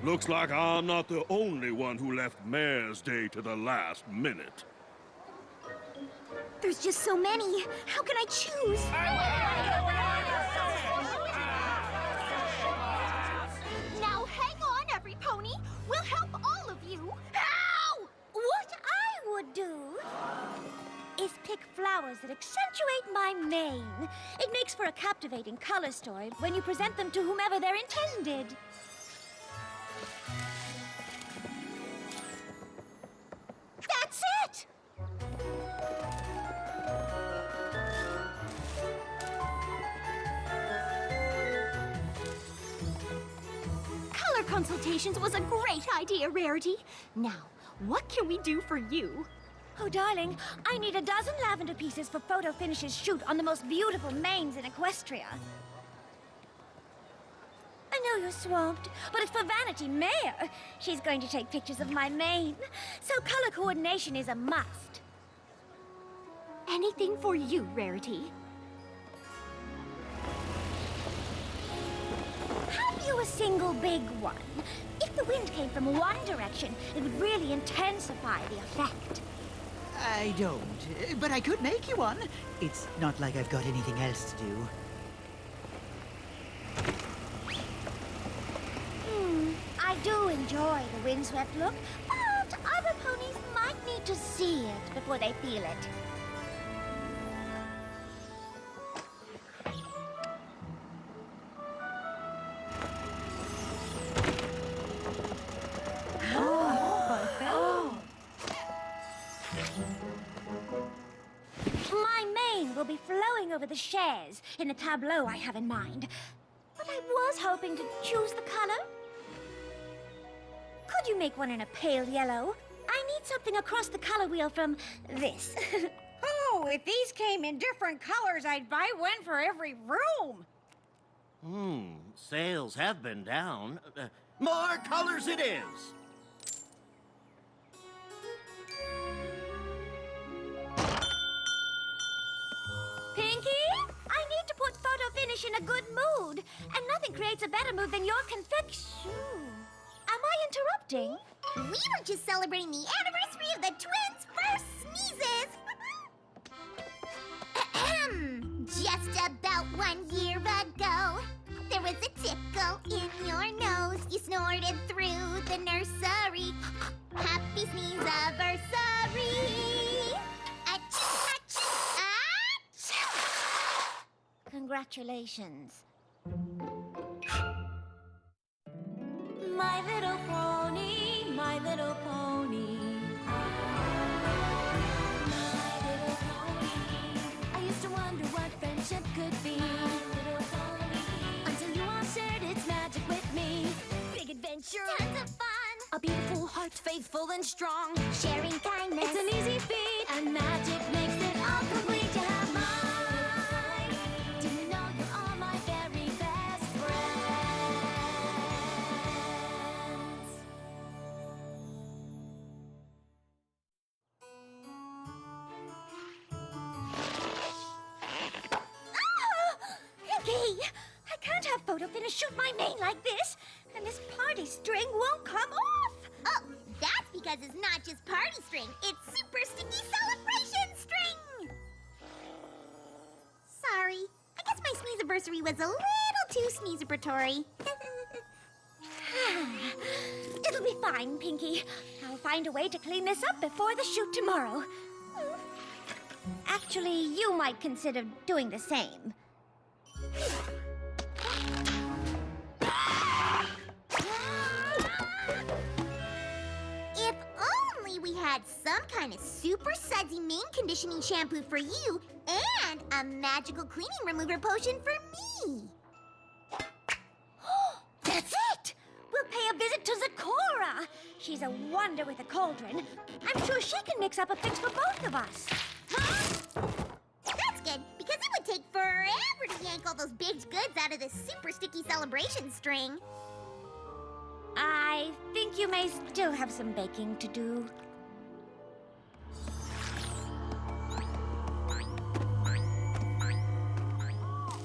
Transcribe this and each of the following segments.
Looks like I'm not the only one who left Mayor's Day to the last minute. There's just so many. How can I choose? Now hang on, every pony. We'll help all of you. Ow! What I would do is pick flowers that accentuate my mane. It makes for a captivating color story when you present them to whomever they're intended. That's it! Color consultations was a great idea, Rarity. Now, what can we do for you? Oh, darling, I need a dozen lavender pieces for photo finishes shoot on the most beautiful manes in Equestria. I know you're swamped, but it's for Vanity Mayor. She's going to take pictures of my mane, so color coordination is a must. Anything for you, Rarity. Have you a single big one? If the wind came from one direction, it would really intensify the effect. I don't, but I could make you one. It's not like I've got anything else to do. I do enjoy the windswept look, but other ponies might need to see it before they feel it. My mane will be flowing over the shares in the tableau I have in mind. But I was hoping to choose the color. Could you make one in a pale yellow? I need something across the color wheel from this. Oh, if these came in different colors, I'd buy one for every room. Sales have been down. More colors it is! Pinky, I need to put photo finish in a good mood. And nothing creates a better mood than your confection. Am I interrupting? We were just celebrating the anniversary of the twins' first sneezes. Just about 1 year ago, there was a tickle in your nose. You snorted through the nursery. Happy sneeze-aversary. Achoo, achoo, achoo. Congratulations. My little pony, my little pony. My little pony. I used to wonder what friendship could be. Little pony. Until you all shared its magic with me. Big adventure. Tons of fun. A beautiful heart, faithful and strong. Sharing kindness. It's an easy feat, and magic makes it all complete. You have mine. Do you know you're all my very best friends? Pinky! I can't have photo finish shoot my mane like this, and this party string won't come off. Oh, that's because it's not just party string. It's super sticky celebration string. Sorry. I guess my sneeze-aversary was a little too sneeze-abratory. It'll be fine, Pinky. I'll find a way to clean this up before the shoot tomorrow. Actually, you might consider doing the same. If only we had some kind of super sudsy mane conditioning shampoo for you and a magical cleaning remover potion for me. That's it! We'll pay a visit to Zecora. She's a wonder with a cauldron. I'm sure she can mix up a fix for both of us. Huh? That's good, because it would take forever to yank all those baked goods out of this super sticky celebration string. I think you may still have some baking to do.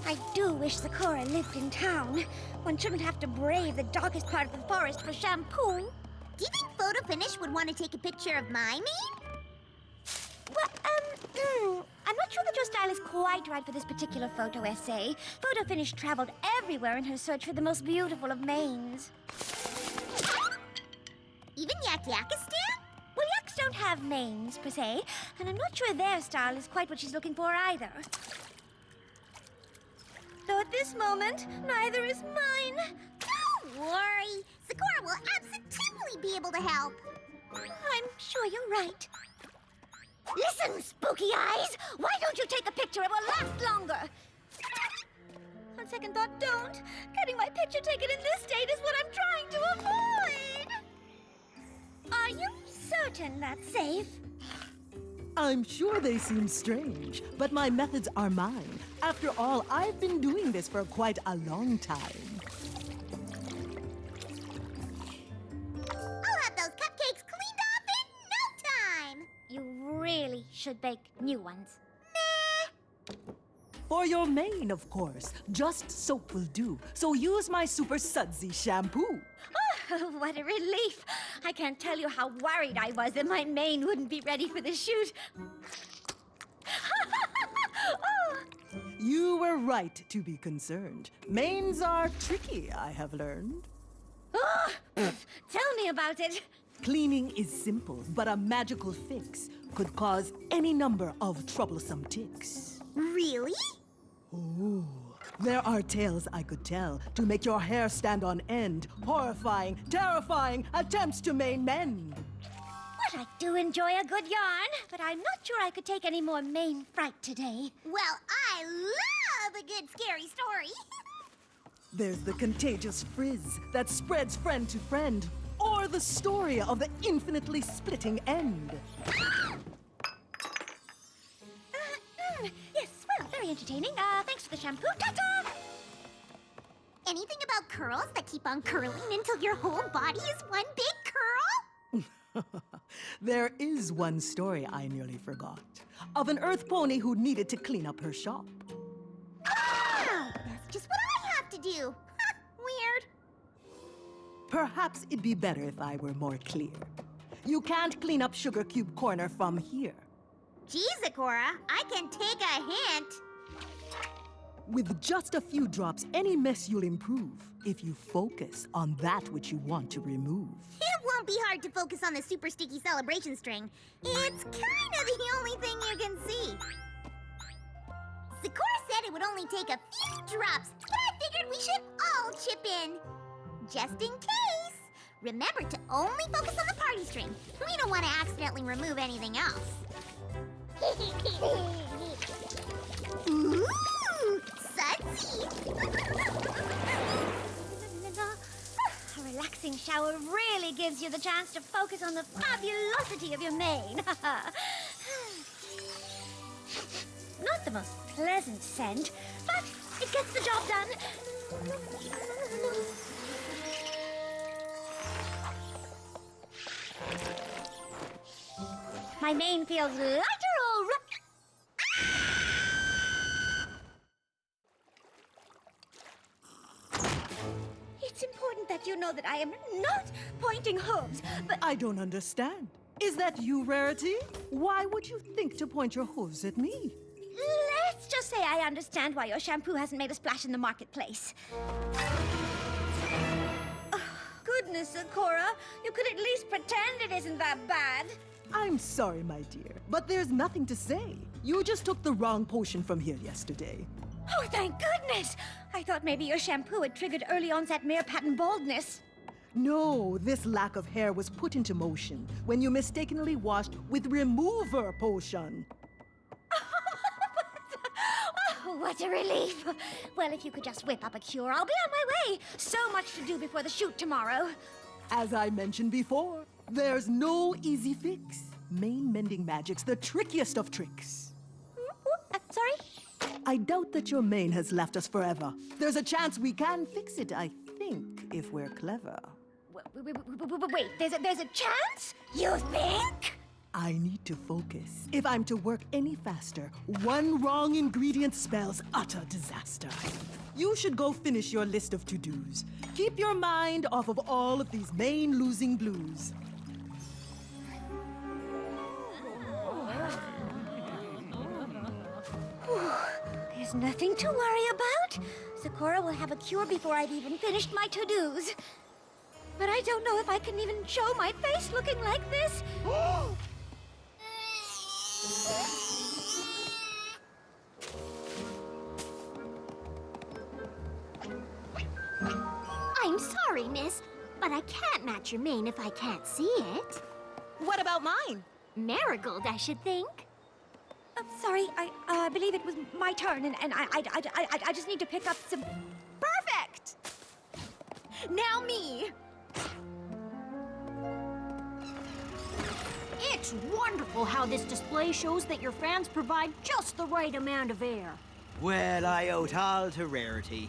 I do wish Sakura lived in town. One shouldn't have to brave the darkest part of the forest for shampoo. Do you think Photo Finish would want to take a picture of my mane? Well, I'm not sure that your style is quite right for this particular photo essay. Photo Finish traveled everywhere in her search for the most beautiful of manes. Even Yak-Yakistan? Well, yaks don't have manes, per se, and I'm not sure their style is quite what she's looking for either. Though at this moment, neither is mine. Don't worry. Sakura will absolutely be able to help. I'm sure you're right. Listen, spooky eyes! Why don't you take a picture? It will last longer. On second thought, don't. Getting my picture taken in this state is what I'm trying to avoid. Are you certain that's safe? I'm sure they seem strange, but my methods are mine. After all, I've been doing this for quite a long time. I'll have those cupcakes cleaned off in no time. You really should bake new ones. For your mane, of course. Just soap will do. So use my super sudsy shampoo. Oh, what a relief. I can't tell you how worried I was that my mane wouldn't be ready for the shoot. Oh. You were right to be concerned. Manes are tricky, I have learned. Oh, tell me about it. Cleaning is simple, but a magical fix could cause any number of troublesome ticks. Really? Ooh. There are tales I could tell to make your hair stand on end. Horrifying, terrifying attempts to mane men. Well, I do enjoy a good yarn, but I'm not sure I could take any more mane fright today. Well, I love a good scary story. There's the contagious frizz that spreads friend to friend, or the story of the infinitely splitting end. Yes, well, very entertaining. Thanks for the shampoo. Ta-ta! Anything about curls that keep on curling until your whole body is one big curl? There is one story I nearly forgot, of an earth pony who needed to clean up her shop. Oh, that's just what I have to do. Weird. Perhaps it'd be better if I were more clear. You can't clean up Sugar Cube Corner from here. Gee, Sakura, I can take a hint. With just a few drops, any mess you'll improve if you focus on that which you want to remove. It won't be hard to focus on the super sticky celebration string. It's kind of the only thing you can see. Sakura said it would only take a few drops, but I figured we should all chip in. Just in case. Remember to only focus on the party string. We don't want to accidentally remove anything else. Ooh, sudsy! A relaxing shower really gives you the chance to focus on the fabulosity of your mane. Not the most pleasant scent, but it gets the job done. My mane feels lighter already. It's important that you know that I am not pointing hooves, but I don't understand. Is that you, Rarity? Why would you think to point your hooves at me? let's just say I understand why your shampoo hasn't made a splash in the marketplace. Oh, goodness, Sakura, you could at least pretend it isn't that bad. I'm sorry, my dear, but there's nothing to say. You just took the wrong potion from here yesterday. Oh, thank goodness! I thought maybe your shampoo had triggered early onset mare pattern baldness. No, this lack of hair was put into motion when you mistakenly washed with remover potion. Oh, what a relief. Well, if you could just whip up a cure, I'll be on my way. So much to do before the shoot tomorrow. As I mentioned before, there's no easy fix. Mane mending magic's the trickiest of tricks. Sorry? I doubt that your mane has left us forever. There's a chance we can fix it, I think, if we're clever. Wait, there's a chance? You think? I need to focus. If I'm to work any faster, one wrong ingredient spells utter disaster. You should go finish your list of to-dos. Keep your mind off of all of these main losing blues. There's nothing to worry about. Sakura will have a cure before I've even finished my to-dos. But I don't know if I can even show my face looking like this. I'm sorry, miss, but I can't match your mane if I can't see it. What about mine? Marigold, I should think. Sorry, I believe it was my turn, and I just need to pick up some... Perfect! Now me! It's wonderful how this display shows that your fans provide just the right amount of air. Well, I owe it all to Rarity.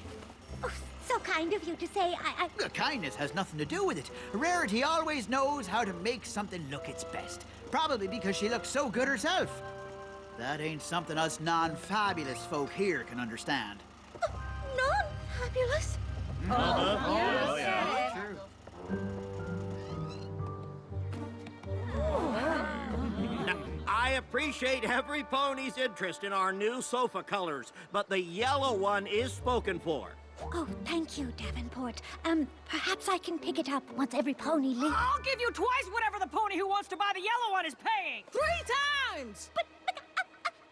Oh, so kind of you to say. The kindness has nothing to do with it. Rarity always knows how to make something look its best. Probably because she looks so good herself. That ain't something us non-fabulous folk here can understand. Non-fabulous? Now, I appreciate every pony's interest in our new sofa colors, but the yellow one is spoken for. Oh, thank you, Davenport. Perhaps I can pick it up once every pony leaves. I'll give you twice whatever the pony who wants to buy the yellow one is paying. 3 times! But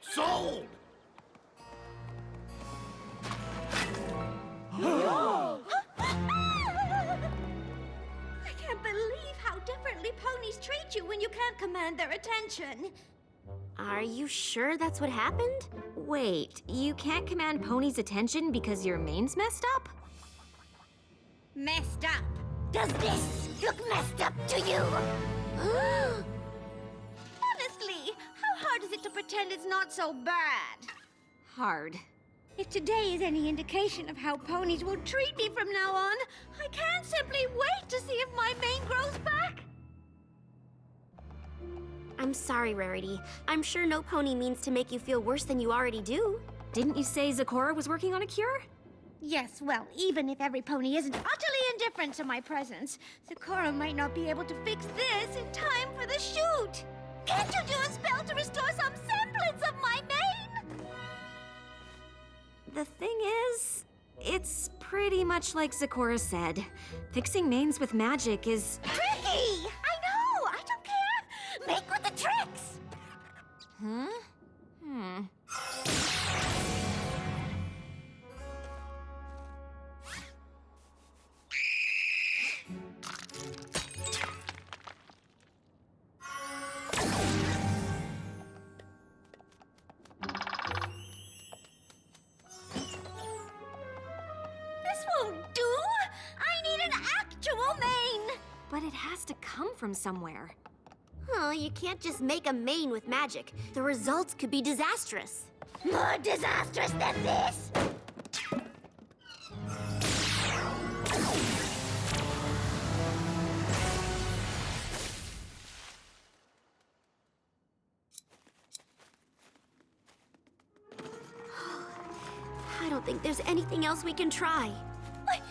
Sold! I can't believe how differently ponies treat you when you can't command their attention. Are you sure that's what happened? Wait, you can't command Pony's attention because your mane's messed up? Messed up. Does this look messed up to you? Honestly, how hard is it to pretend it's not so bad? Hard. If today is any indication of how ponies will treat me from now on, I can't simply wait to see if my mane grows back. I'm sorry, Rarity. I'm sure no pony means to make you feel worse than you already do. Didn't you say Zakora was working on a cure? Yes, well, even if every pony isn't utterly indifferent to my presence, Sakura might not be able to fix this in time for the shoot. Can't you do a spell to restore some semblance of my mane? The thing is, it's pretty much like Zakora said. Fixing manes with magic is... Tricky! I know! I don't care! Make with the tricks! This won't do! I need an actual mane! But it has to come from somewhere. Oh, you can't just make a mane with magic. The results could be disastrous. More disastrous than this? I don't think there's anything else we can try. Wait,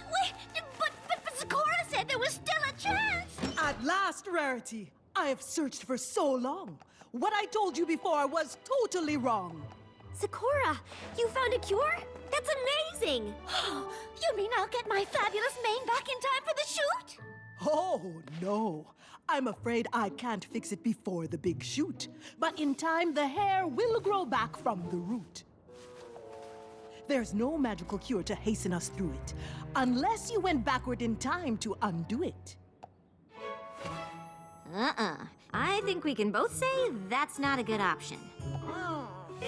but Sakura said there was still a chance! At last, Rarity! I have searched for so long. What I told you before was totally wrong. Sakura, you found a cure? That's amazing! You mean I'll get my fabulous mane back in time for the shoot? Oh, no. I'm afraid I can't fix it before the big shoot. But in time, the hair will grow back from the root. There's no magical cure to hasten us through it, unless you went backward in time to undo it. I think we can both say that's not a good option. I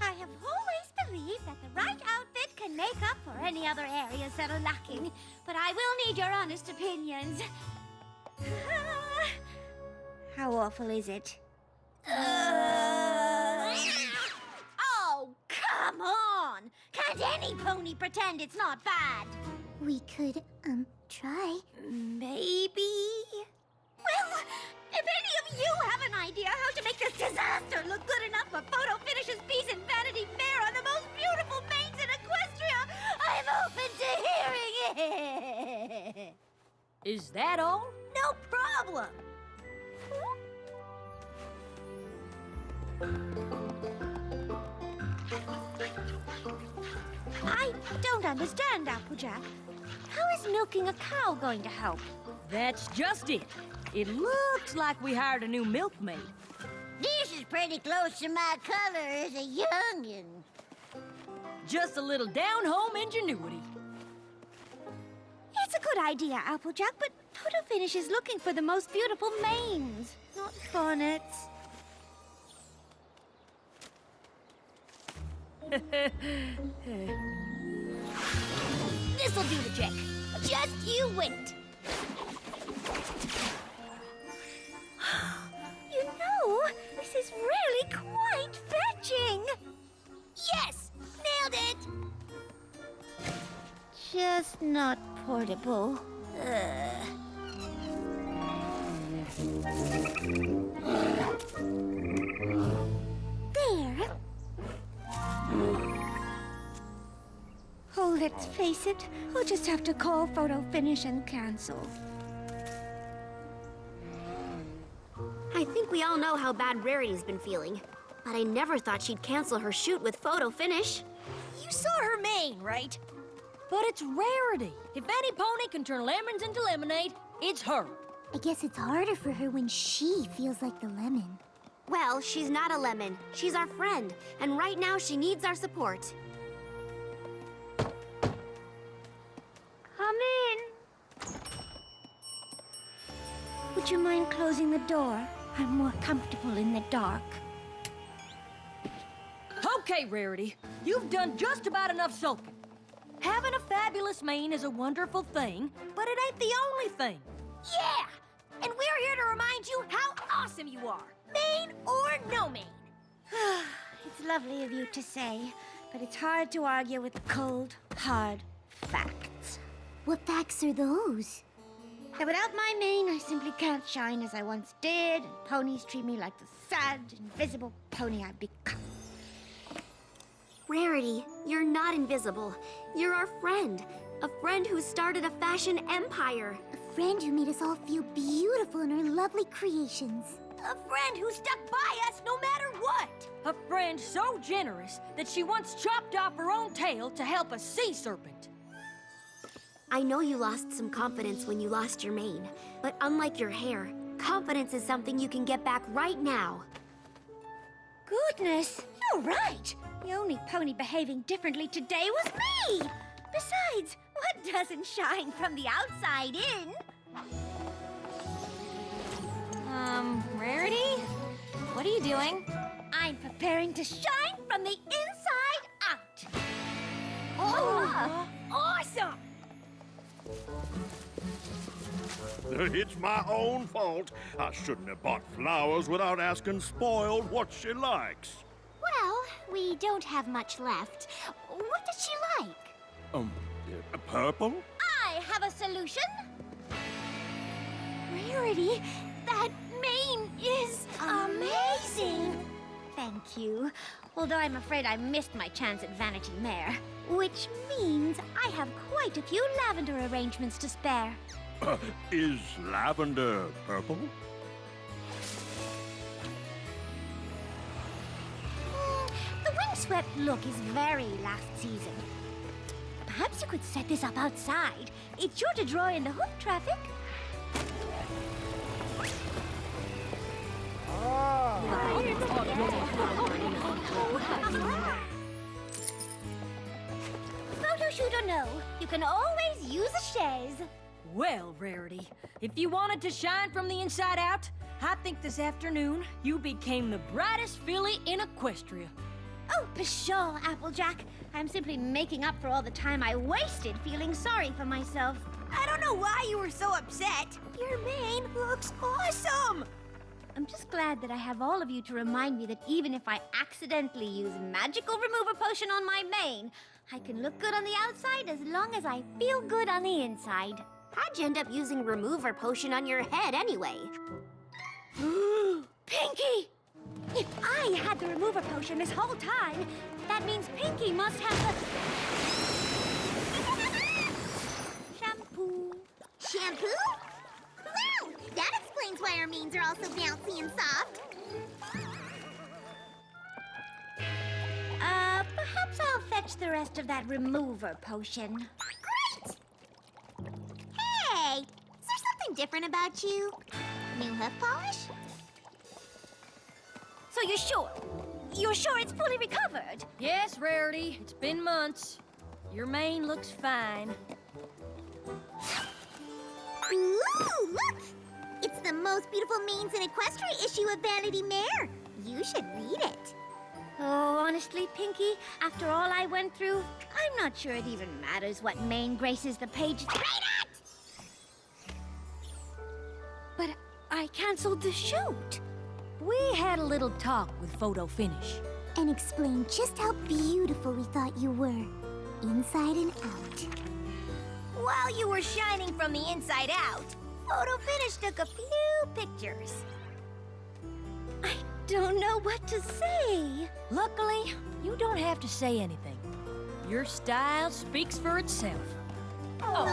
have always believed that the right outfit can make up for any other areas that are lacking, but I will need your honest opinions. How awful is it? Oh, come on! Can't any pony pretend it's not bad? We could, try. Maybe. Well, if any of you have an idea how to make this disaster look good enough for Photo Finish's piece in Vanity Fair on the most beautiful mains in Equestria, I'm open to hearing it. Is that all? No problem. I don't understand, Applejack. How is milking a cow going to help? That's just it. It looks like we hired a new milkmaid. This is pretty close to my color as a youngin'. Just a little down-home ingenuity. It's a good idea, Applejack, but Photo Finish is looking for the most beautiful manes, not bonnets. This'll do the trick. Just you wait. You know, this is really quite fetching. Yes! Nailed it! Just not portable. There. Oh, let's face it. We'll just have to call Photo Finish and cancel. I think we all know how bad Rarity's been feeling. But I never thought she'd cancel her shoot with Photo Finish. You saw her mane, right? But it's Rarity. If any pony can turn lemons into lemonade, it's her. I guess it's harder for her when she feels like the lemon. Well, she's not a lemon. She's our friend. And right now, she needs our support. Come in. Would you mind closing the door? I'm more comfortable in the dark. Okay, Rarity. You've done just about enough sulking. Having a fabulous mane is a wonderful thing, but it ain't the only thing. Yeah! And we're here to remind you how awesome you are. Mane or no mane. It's lovely of you to say, but it's hard to argue with the cold, hard facts. What facts are those? That without my mane, I simply can't shine as I once did, and ponies treat me like the sad, invisible pony I've become. Rarity, you're not invisible. You're our friend. A friend who started a fashion empire. A friend who made us all feel beautiful in our lovely creations. A friend who stuck by us no matter what. A friend so generous that she once chopped off her own tail to help a sea serpent. I know you lost some confidence when you lost your mane, but unlike your hair, confidence is something you can get back right now. Goodness, you're right. The only pony behaving differently today was me. Besides, what doesn't shine from the outside in? Rarity? What are you doing? I'm preparing to shine from the inside out. Oh, awesome! It's my own fault. I shouldn't have bought flowers without asking Spoiled what she likes. Well, we don't have much left. What does she like? Purple? I have a solution. Rarity, that mane is amazing. Thank you. Although I'm afraid I missed my chance at Vanity Mare. Which means I have quite a few lavender arrangements to spare. Is lavender purple? The windswept look is very last season. Perhaps you could set this up outside. It's sure to draw in the hoof traffic. Photo shoot or no, you can always use a chaise. Well, Rarity, if you wanted to shine from the inside out, I think this afternoon you became the brightest filly in Equestria. Oh, pshaw, Applejack. I'm simply making up for all the time I wasted feeling sorry for myself. I don't know why you were so upset. Your mane looks awesome. I'm just glad that I have all of you to remind me that even if I accidentally use magical remover potion on my mane, I can look good on the outside as long as I feel good on the inside. How'd you end up using remover potion on your head anyway? Pinky! If I had the remover potion this whole time, that means Pinky must have the... shampoo. Shampoo? Wow! That explains why our manes are all so bouncy and soft. Perhaps I'll fetch the rest of that remover potion. Great! Hey! Is there something different about you? New hoof polish? So you're sure? You're sure it's fully recovered? Yes, Rarity. It's been months. Your mane looks fine. Ooh, look! It's the most beautiful manes in Equestria issue of Vanity Mare. You should read it. Oh, honestly, Pinky, after all I went through, I'm not sure it even matters what mane graces the pages. Read it! But I canceled the shoot. We had a little talk with Photo Finish. And explain just how beautiful we thought you were, inside and out. While you were shining from the inside out, Photo Finish took a few pictures. I don't know what to say. Luckily, you don't have to say anything. Your style speaks for itself. Oh.